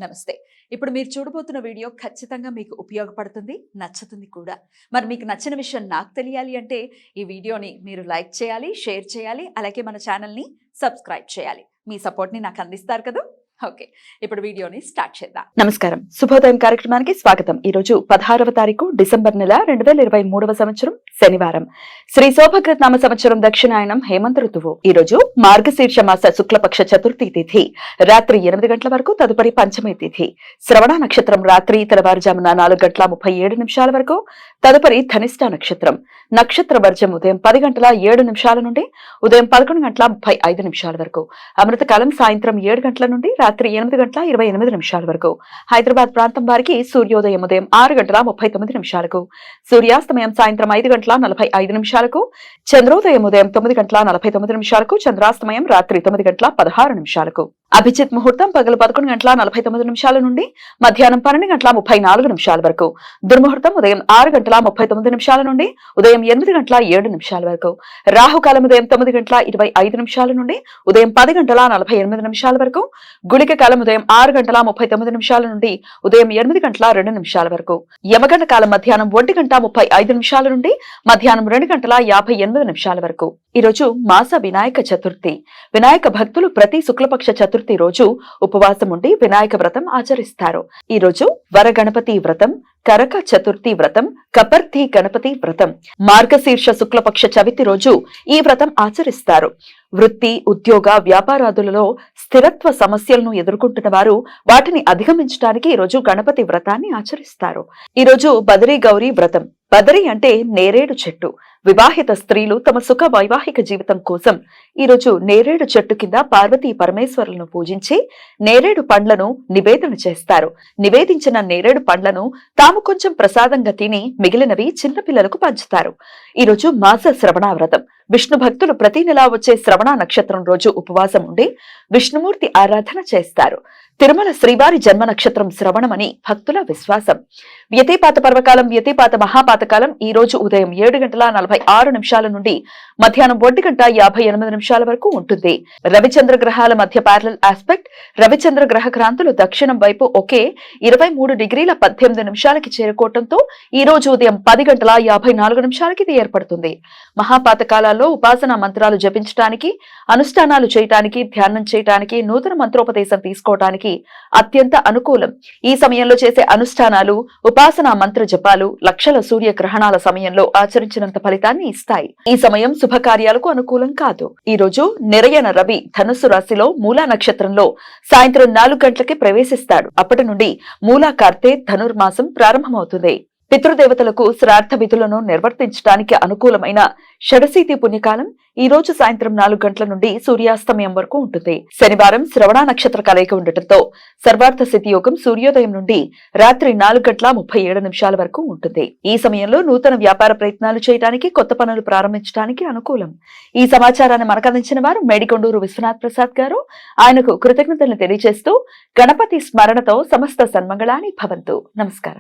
నమస్తే. ఇప్పుడు మీరు చూడబోతున్న వీడియో ఖచ్చితంగా మీకు ఉపయోగపడుతుంది, నచ్చుతుంది కూడా. మరి మీకు నచ్చిన విషయం నాకు తెలియాలి అంటే ఈ వీడియోని మీరు లైక్ చేయాలి, షేర్ చేయాలి, అలాగే మన ఛానల్ని సబ్స్క్రైబ్ చేయాలి. మీ సపోర్ట్ని నాకు అందిస్తారు కదా. ఓకే, ఇప్పుడు వీడియోని స్టార్ట్ చేద్దాం. నమస్కారం, శుభోదయం కార్యక్రమానికి స్వాగతం. ఈ రోజు 16వ తారీఖు డిసెంబర్ నెల 2023వ సంవత్సరం శనివారం. శ్రీ శోభకృత నామ సంవత్సరం దక్షిణాయనం హేమంత ఋతువు. ఈ రోజు మార్గశీర్ష మాస శుక్లపక్ష చతుర్థి తిథి రాత్రి 8 గంటల వరకు, తదుపరి పంచమి తిథి. శ్రవణ నక్షత్రం రాత్రి తెల్లవారుజామున 4:37 వరకు, తదుపరి ధనిష్ట నక్షత్రం. నక్షత్ర వర్జం ఉదయం 10:07 నుండి ఉదయం 11:35 వరకు. అమృతకాలం సాయంత్రం 7 గంటల నుండి రాత్రి 8:28 వరకు. హైదరాబాద్ ప్రాంతం వారికి సూర్యోదయం ఉదయం 6:39, సూర్యాస్తమయం సాయంత్రం 5:45, చంద్రోదయం ఉదయం 9:49, చంద్రాస్తమయం రాత్రి 9:16. అభిజిత్ ముహూర్తం పగలు 11:49 నుండి మధ్యాహ్నం 12:34 వరకు. దుర్ముహూర్తం ఉదయం 6:39 నుండి ఉదయం 8:07 వరకు. రాహుకాలం ఉదయం 9:25 నుండి ఉదయం 10:48 వరకు. గుళిక కాలం ఉదయం 6:39 నుండి ఉదయం 8:02 వరకు. యమగండ కాలం మధ్యాహ్నం 1:35 నుండి మధ్యాహ్నం 2:58 వరకు. ఈ రోజు మాస వినాయక చతుర్థి. వినాయక భక్తులు ప్రతి శుక్లపక్ష చతుర్థి రోజు ఉపవాసం ఉండి వినాయక వ్రతం ఆచరిస్తారు. ఈ రోజు వరగణపతి వ్రతం, కరక చతుర్థి వ్రతం, కపర్తి గణపతి వ్రతం. మార్గశీర్ష శుక్లపక్ష చవితి రోజు ఈ వ్రతం ఆచరిస్తారు. వృత్తి, ఉద్యోగ, వ్యాపారాదులలో స్థిరత్వ సమస్యలను ఎదుర్కొంటున్న వారు వాటిని అధిగమించడానికి ఈ రోజు గణపతి వ్రతాన్ని ఆచరిస్తారు. ఈ రోజు బదరీ గౌరీ వ్రతం. బదరి అంటే నేరేడు చెట్టు. వివాహిత స్త్రీలు తమ సుఖ వైవాహిక జీవితం కోసం ఈ రోజు నేరేడు చెట్టు కింద పార్వతీ పరమేశ్వరులను పూజించి నేరేడు పండ్లను నివేదన చేస్తారు. నివేదించిన నేరేడు పండ్లను తాము కొంచెం ప్రసాదంగా తిని మిగిలినవి చిన్నపిల్లలకు పంచుతారు. ఈ రోజు మాస శ్రవణ వ్రతం. విష్ణు భక్తులు ప్రతి నెలా వచ్చే శ్రవణ నక్షత్రం రోజు ఉపవాసం ఉండి విష్ణుమూర్తి ఆరాధన చేస్తారు. తిరుమల శ్రీవారి జన్మ నక్షత్రం శ్రవణమని భక్తుల విశ్వాసం. వ్యతిపాత పర్వకాలం, వ్యతిపాత మహాపాతకాలం ఈ రోజు ఉదయం 7:46 నుండి మధ్యాహ్నం 1:58 వరకు ఉంటుంది. రవిచంద్ర గ్రహాల మధ్య ప్యారలల్ ఆస్పెక్ట్. రవిచంద్ర గ్రహ క్రాంతులు దక్షిణం వైపు ఒకే 23:18 చేరుకోవడంతో ఈ రోజు ఉదయం 10:54 ఇది ఏర్పడుతుంది. మహాపాతకాలాల్లో ఉపాసనా మంత్రాలు జపించడానికి, అనుష్ఠానాలు చేయటానికి, ధ్యానం చేయటానికి, నూతన మంత్రోపదేశం తీసుకోవటానికి అత్యంత అనుకూలం. ఈ సమయంలో చేసే అనుష్ఠానాలు, ఉపాసనా మంత్ర జపాలు లక్షల సూర్యగ్రహణాల సమయంలో ఆచరించినంత ఫలితాన్ని ఇస్తాయి. ఈ సమయం శుభకార్యాలకు అనుకూలం కాదు. ఈ రోజు నిరయన రవి ధనుస్సు రాశిలో మూలా నక్షత్రంలో సాయంత్రం 4 గంటలకి ప్రవేశిస్తాడు. అప్పటి నుండి మూలా కార్తె ధనుర్మాసం ప్రారంభమవుతుంది. పితృదేవతలకు శ్రాద్ధ విధులను నిర్వర్తించడానికి అనుకూలమైన షడశీతి పుణ్యకాలం ఈ రోజు సాయంత్రం 4 గంటల నుండి సూర్యాస్తమయం వరకు ఉంటుంది. శనివారం శ్రవణ నక్షత్ర కలయిక ఉండటంతో సర్వార్థ సిద్ధి యోగం సూర్యోదయం నుండి రాత్రి 4:37 వరకు ఉంటుంది. ఈ సమయంలో నూతన వ్యాపార ప్రయత్నాలు చేయడానికి, కొత్త పనులు ప్రారంభించడానికి అనుకూలం. ఈ సమాచారాన్ని మనకు అందించిన వారు మేడికొండూరు విశ్వనాథ్ ప్రసాద్ గారు. ఆయనకు కృతజ్ఞతలు తెలియజేస్తూ గణపతి స్మరణతో సమస్త సన్మంగళాని భవంతు. నమస్కారం.